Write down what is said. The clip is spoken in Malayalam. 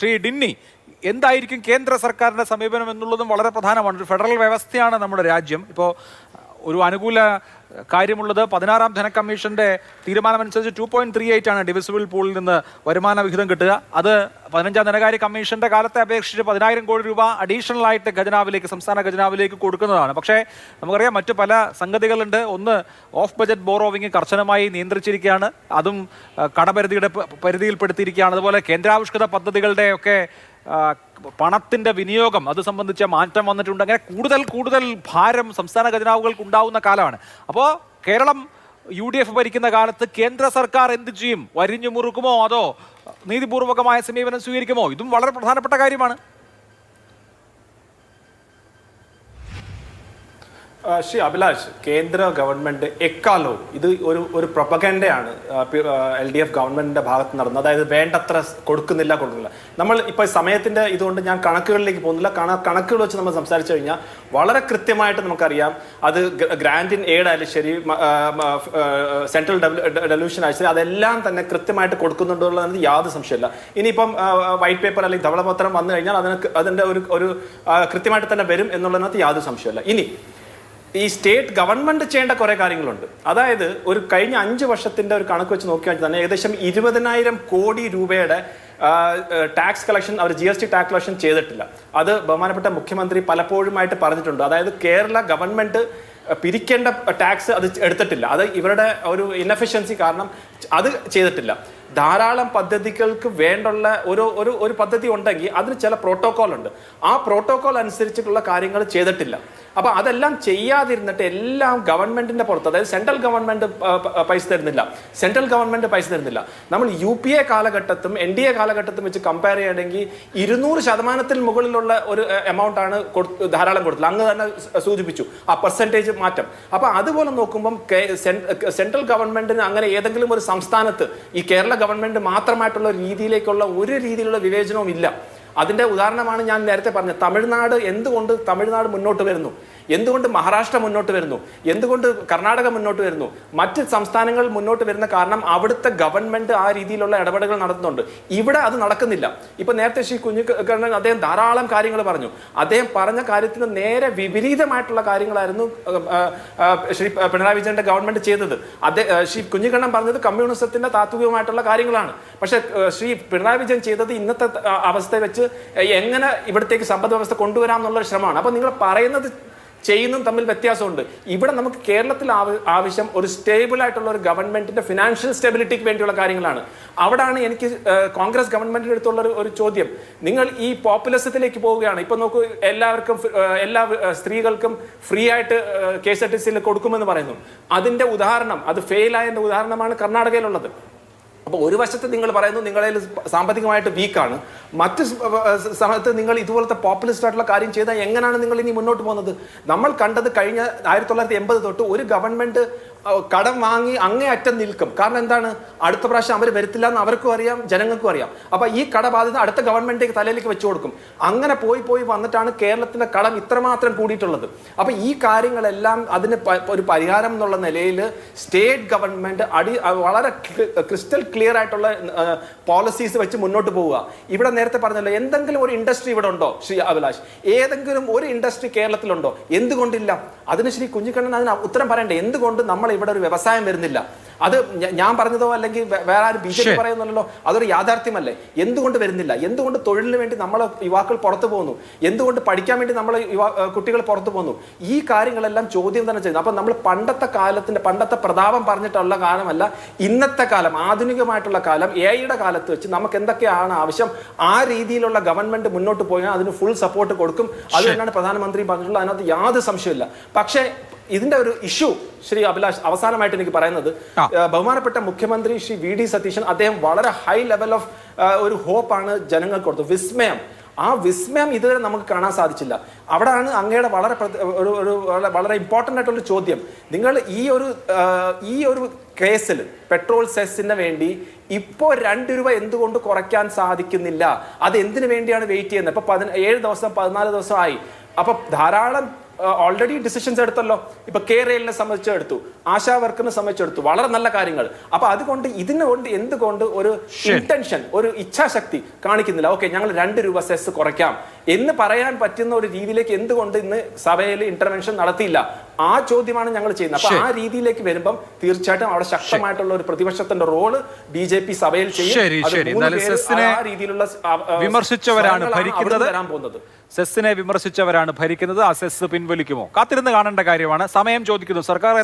ശ്രീ ഡിന്നി, എന്തായിരിക്കും കേന്ദ്ര സർക്കാരിന്റെ സമീപനം എന്നുള്ളതും വളരെ പ്രധാനമാണ്. ഒരു ഫെഡറൽ വ്യവസ്ഥയാണ് നമ്മുടെ രാജ്യം. ഇപ്പോൾ ഒരു അനുകൂല കാര്യമുള്ളത് 16-ാം ധനക്കമ്മീഷന്റെ തീരുമാനമനുസരിച്ച് 2.38 ആണ് ഡിവിസിബിൾ പൂളിൽ നിന്ന് വരുമാന വിഹിതം കിട്ടുക. അത് 15-ാം ധനകാര്യ കമ്മീഷന്റെ കാലത്തെ അപേക്ഷിച്ച് 10,000 കോടി രൂപ അഡീഷണൽ ആയിട്ട് ഖജനാവിലേക്ക്, സംസ്ഥാന ഖജനാവിലേക്ക് കൊടുക്കുന്നതാണ്. പക്ഷേ നമുക്കറിയാം മറ്റു പല സംഗതികളുണ്ട്. ഒന്ന്, ഓഫ് ബജറ്റ് ബോറോവിംഗ് കർശനമായി നിയന്ത്രിച്ചിരിക്കുകയാണ്, അതും കടപരിധിയുടെ പരിധിയിൽപ്പെടുത്തിയിരിക്കുകയാണ്. അതുപോലെ കേന്ദ്രാവിഷ്കൃത പദ്ധതികളുടെ ഒക്കെ പണത്തിന്റെ വിനിയോഗം അത് സംബന്ധിച്ച മാറ്റം വന്നിട്ടുണ്ട്. അങ്ങനെ കൂടുതൽ ഭാരം സംസ്ഥാന ഖജനാവുകൾക്ക് ഉണ്ടാവുന്ന കാലമാണ്. അപ്പോൾ കേരളം UDF ഭരിക്കുന്ന കാലത്ത് കേന്ദ്ര സർക്കാർ എന്ത് ചെയ്യും? വരിഞ്ഞു മുറുക്കുമോ അതോ നീതിപൂർവകമായ സമീപനം സ്വീകരിക്കുമോ? ഇതും വളരെ പ്രധാനപ്പെട്ട കാര്യമാണ്. ശ്രീ അഭിലാഷ്, കേന്ദ്ര ഗവൺമെന്റ് എക്കാലവും ഇത് ഒരു പ്രൊപ്പഗൻഡയാണ് LDF ഗവൺമെന്റിന്റെ ഭാഗത്ത് നടന്നത്. അതായത് വേണ്ടത്ര കൊടുക്കുന്നില്ല. നമ്മൾ ഇപ്പോൾ സമയത്തിന്റെ ഇതുകൊണ്ട് ഞാൻ കണക്കുകളിലേക്ക് പോകുന്നില്ല. കണക്കുകൾ വെച്ച് നമ്മൾ സംസാരിച്ചു കഴിഞ്ഞാൽ വളരെ കൃത്യമായിട്ട് നമുക്കറിയാം. അത് ഗ്രാന്റ് ഇൻ എയ്ഡ് ആയാലും ശരി, സെൻട്രൽ ഡെവല്യൂഷൻ ആയാലും ശരി, അതെല്ലാം തന്നെ കൃത്യമായിട്ട് കൊടുക്കുന്നുണ്ടെന്നുള്ളത് യാതൊരു സംശയമില്ല. ഇനിയിപ്പം വൈറ്റ് പേപ്പർ അല്ലെങ്കിൽ ധവളപത്രം വന്നു കഴിഞ്ഞാൽ അതിന്റെ ഒരു കൃത്യമായിട്ട് തന്നെ വരും എന്നുള്ളതിനകത്ത് യാതൊരു സംശയമില്ല. ഇനി ഈ സ്റ്റേറ്റ് ഗവൺമെന്റ് ചെയ്യേണ്ട കുറെ കാര്യങ്ങളുണ്ട്. അതായത് ഒരു കഴിഞ്ഞ 5 വർഷത്തിന്റെ ഒരു കണക്ക് വെച്ച് നോക്കിയാൽ തന്നെ ഏകദേശം 20,000 കോടി രൂപയുടെ ടാക്സ് കളക്ഷൻ അവർ GST ടാക്സ് കളക്ഷൻ ചെയ്തിട്ടില്ല. അത് ബഹുമാനപ്പെട്ട മുഖ്യമന്ത്രി പലപ്പോഴുമായിട്ട് പറഞ്ഞിട്ടുണ്ട്. അതായത് കേരള ഗവൺമെന്റ് പിരിക്കേണ്ട ടാക്സ് അത് എടുത്തിട്ടില്ല. അത് ഇവരുടെ ഒരു ഇൻഎഫിഷ്യൻസി കാരണം അത് ചെയ്തിട്ടില്ല. ധാരാളം പദ്ധതികൾക്ക് വേണ്ടുള്ള ഒരു പദ്ധതി ഉണ്ടെങ്കിൽ അതിന് ചില പ്രോട്ടോകോൾ ഉണ്ട്. ആ പ്രോട്ടോകോൾ അനുസരിച്ചിട്ടുള്ള കാര്യങ്ങൾ ചെയ്തിട്ടില്ല. അപ്പൊ അതെല്ലാം ചെയ്യാതിരുന്നിട്ട് എല്ലാം ഗവൺമെന്റിന്റെ പുറത്ത്, അതായത് സെൻട്രൽ ഗവൺമെന്റ് പൈസ തരുന്നില്ല, നമ്മൾ UPA കാലഘട്ടത്തും NDA കാലഘട്ടത്തും വെച്ച് കമ്പയർ ചെയ്യണമെങ്കിൽ 200% മുകളിലുള്ള ഒരു എമൗണ്ട് ആണ് ധാരാളം കൊടുത്തത്. അങ്ങ് തന്നെ സൂചിപ്പിച്ചു ആ പെർസെൻറ്റേജ് മാറ്റം. അപ്പൊ അതുപോലെ നോക്കുമ്പം സെൻട്രൽ ഗവൺമെന്റിന് അങ്ങനെ ഏതെങ്കിലും ഒരു സംസ്ഥാനത്ത് ഈ കേരള ഗവൺമെന്റ് മാത്രമായിട്ടുള്ള രീതിയിലേക്കുള്ള ഒരു രീതിയിലുള്ള വിവേചനവും ഇല്ല. അതിന്റെ ഉദാഹരണമാണ് ഞാൻ നേരത്തെ പറഞ്ഞത്. എന്തുകൊണ്ട് തമിഴ്നാട് മുന്നോട്ട് വരുന്നു, എന്തുകൊണ്ട് മഹാരാഷ്ട്ര മുന്നോട്ട് വരുന്നു, എന്തുകൊണ്ട് കർണാടക മുന്നോട്ട് വരുന്നു, മറ്റ് സംസ്ഥാനങ്ങൾ മുന്നോട്ട് വരുന്ന കാരണം അവിടുത്തെ ഗവൺമെന്റ് ആ രീതിയിലുള്ള ഇടപെടലുകൾ നടത്തുന്നുണ്ട്. ഇവിടെ അത് നടക്കുന്നില്ല. ഇപ്പൊ നേരത്തെ ശ്രീ കുഞ്ഞിക്കണ്ണൻ അദ്ദേഹം ധാരാളം കാര്യങ്ങൾ പറഞ്ഞു. അദ്ദേഹം പറഞ്ഞ കാര്യത്തിന് നേരെ വിപരീതമായിട്ടുള്ള കാര്യങ്ങളായിരുന്നു ശ്രീ പിണറായി വിജയന്റെ ഗവൺമെന്റ് ചെയ്തത്. ശ്രീ കുഞ്ഞിക്കണ്ണൻ പറഞ്ഞത് കമ്മ്യൂണിസത്തിന്റെ താത്വികമായിട്ടുള്ള കാര്യങ്ങളാണ്. പക്ഷെ ശ്രീ പിണറായി വിജയൻ ചെയ്തത് ഇന്നത്തെ അവസ്ഥ വെച്ച് എങ്ങനെ ഇവിടത്തേക്ക് സമ്പദ് വ്യവസ്ഥ കൊണ്ടുവരാം എന്നുള്ള ശ്രമമാണ്. അപ്പൊ നിങ്ങൾ പറയുന്നത് ചെയ്യുന്നതും തമ്മിൽ വ്യത്യാസമുണ്ട്. ഇവിടെ നമുക്ക് കേരളത്തിൽ ആവശ്യം ഒരു സ്റ്റേബിൾ ആയിട്ടുള്ള ഒരു ഗവൺമെന്റിന്റെ ഫിനാൻഷ്യൽ സ്റ്റെബിലിറ്റിക്ക് വേണ്ടിയുള്ള കാര്യങ്ങളാണ്. അവിടാണ് എനിക്ക് കോൺഗ്രസ് ഗവൺമെന്റിന്റെ അടുത്തുള്ള ഒരു ചോദ്യം. നിങ്ങൾ ഈ പോപ്പുലിസത്തിലേക്ക് പോവുകയാണ്. ഇപ്പൊ നോക്കൂ, എല്ലാ സ്ത്രീകൾക്കും ഫ്രീ ആയിട്ട് KSRTC കൊടുക്കുമെന്ന് പറയുന്നു. അതിന്റെ ഉദാഹരണം, അത് ഫെയിൽ ആയതിന്റെ ഉദാഹരണമാണ് കർണാടകയിലുള്ളത്. അപ്പോൾ ഒരു വശത്ത് നിങ്ങൾ പറയുന്നു നിങ്ങളിൽ സാമ്പത്തികമായിട്ട് വീക്കാണ്, മറ്റ് സമയത്ത് നിങ്ങൾ ഇതുപോലത്തെ പോപ്പുലിസ്റ്റ് ആയിട്ടുള്ള കാര്യം ചെയ്താൽ എങ്ങനെയാണ് നിങ്ങൾ ഇനി മുന്നോട്ട് പോകുന്നത്? നമ്മൾ കണ്ടത് കഴിഞ്ഞ 1980 തൊട്ട് ഒരു ഗവൺമെന്റ് കടം വാങ്ങി അങ്ങേയറ്റം നിൽക്കും. കാരണം എന്താണ്? അടുത്ത പ്രാവശ്യം അവർ വരത്തില്ല എന്ന് അവർക്കും അറിയാം, ജനങ്ങൾക്കും അറിയാം. അപ്പൊ ഈ കടബാധ്യത അടുത്ത ഗവൺമെന്റിലേക്ക് തലയിലേക്ക് വെച്ചു കൊടുക്കും. അങ്ങനെ പോയി വന്നിട്ടാണ് കേരളത്തിന്റെ കടം ഇത്രമാത്രം കൂടിയിട്ടുള്ളത്. അപ്പൊ ഈ കാര്യങ്ങളെല്ലാം അതിന് ഒരു പരിഹാരം എന്നുള്ള നിലയിൽ സ്റ്റേറ്റ് ഗവൺമെന്റ് വളരെ ക്രിസ്റ്റൽ ക്ലിയർ ആയിട്ടുള്ള പോളിസീസ് വെച്ച് മുന്നോട്ട് പോവുക. ഇവിടെ നേരത്തെ പറഞ്ഞല്ലോ, എന്തെങ്കിലും ഒരു ഇൻഡസ്ട്രി ഇവിടെ ഉണ്ടോ ശ്രീ അഭിലാഷ്? ഏതെങ്കിലും ഒരു ഇൻഡസ്ട്രി കേരളത്തിലുണ്ടോ? എന്തുകൊണ്ടില്ല? അതിന് ശ്രീ കുഞ്ഞിക്കണ്ണൻ അതിന് ഉത്തരം പറയണ്ടേ. എന്തുകൊണ്ട് നമ്മൾ ഇവിടെ ഒരു വ്യവസായം വരുന്നില്ല? അത് ഞാൻ പറഞ്ഞതോ അല്ലെങ്കിൽ വേറെ ആരും BJP പറയുന്നല്ലോ, അതൊരു യാഥാർത്ഥ്യമല്ലേ? എന്തുകൊണ്ട് വരുന്നില്ല? എന്തുകൊണ്ട് തൊഴിലിന് വേണ്ടി നമ്മളെ യുവാക്കൾ പുറത്തു പോകുന്നു? എന്തുകൊണ്ട് പഠിക്കാൻ വേണ്ടി നമ്മളെ കുട്ടികൾ പുറത്തു പോകുന്നു? ഈ കാര്യങ്ങളെല്ലാം ചോദ്യം തന്നെ ചെയ്യുന്നു. അപ്പൊ നമ്മൾ പണ്ടത്തെ പ്രതാപം പറഞ്ഞിട്ടുള്ള കാലമല്ല, ഇന്നത്തെ കാലം, ആധുനികമായിട്ടുള്ള കാലം, AI കാലത്ത് വെച്ച് നമുക്ക് എന്തൊക്കെയാണ് ആവശ്യം, ആ രീതിയിലുള്ള ഗവൺമെന്റ് മുന്നോട്ട് പോയാൽ അതിന് ഫുൾ സപ്പോർട്ട് കൊടുക്കും. അത് തന്നെയാണ് പ്രധാനമന്ത്രി പറഞ്ഞിട്ടുള്ളത്. അതിനകത്ത് യാതൊരു സംശയമില്ല. പക്ഷേ ഇതിന്റെ ഒരു ഇഷ്യൂ ശ്രീ അഭിലാഷ്, അവസാനമായിട്ട് എനിക്ക് പറയുന്നത്, ബഹുമാനപ്പെട്ട മുഖ്യമന്ത്രി ശ്രീ VD സതീശൻ അദ്ദേഹം വളരെ ഹൈ ലെവൽ ഓഫ് ഒരു ഹോപ്പാണ് ജനങ്ങൾക്ക് കൊടുത്തത്, വിസ്മയം. ആ വിസ്മയം ഇതുവരെ നമുക്ക് കാണാൻ സാധിച്ചില്ല. അവിടെയാണ് അങ്ങയുടെ വളരെ ഇമ്പോർട്ടൻ്റ് ആയിട്ടുള്ള ചോദ്യം. നിങ്ങൾ ഈ ഒരു കേസിൽ പെട്രോൾ സെസ്സിന് വേണ്ടി ഇപ്പോൾ 2 രൂപ എന്തുകൊണ്ട് കുറയ്ക്കാൻ സാധിക്കുന്നില്ല? അത് എന്തിനു വേണ്ടിയാണ് വെയിറ്റ് ചെയ്യുന്നത്? ഇപ്പൊ 17 ദിവസം 14 ദിവസം ആയി. അപ്പൊ ധാരാളം ഓൾറെഡി ഡിസിഷൻസ് എടുത്തല്ലോ. ഇപ്പൊ കേരളിനെ സംബന്ധിച്ചെടുത്തു, ആശാ വർക്കറിനെ സംബന്ധിച്ചെടുത്തു, വളരെ നല്ല കാര്യങ്ങൾ. അപ്പൊ അതുകൊണ്ട് ഇതിനുകൊണ്ട് എന്തുകൊണ്ട് ഒരു ഇന്റൻഷൻ, ഒരു ഇച്ഛാശക്തി കാണിക്കുന്നില്ല? ഓക്കെ, ഞങ്ങൾ 2 രൂപ സെസ് കുറയ്ക്കാം എന്ന് പറയാൻ പറ്റുന്ന ഒരു രീതിയിലേക്ക് എന്തുകൊണ്ട് ഇന്ന് സഭയിൽ ഇന്റർവെൻഷൻ നടത്തിയില്ല? ആ ചോദ്യമാണ് ഞങ്ങൾ ചെയ്യുന്നത്. അപ്പൊ ആ രീതിയിലേക്ക് വരുമ്പം തീർച്ചയായിട്ടും അവിടെ ശക്തമായിട്ടുള്ള ഒരു പ്രതിപക്ഷത്തിന്റെ റോള് BJP സഭയിൽ ചെയ്യും. ആ രീതിയിലുള്ള വിമർശിച്ചവരാണ് ഭരിക്കുന്നത്. വരാൻ പോകുന്നത് സെസ്സിനെ വിമർശിച്ചവരാണ് ഭരിക്കുന്നത്. ആ സെസ് പിൻവലിക്കുമോ? കാത്തിരുന്ന് കാണേണ്ട കാര്യമാണ്. സമയം ചോദിക്കുന്നു. സർക്കാർ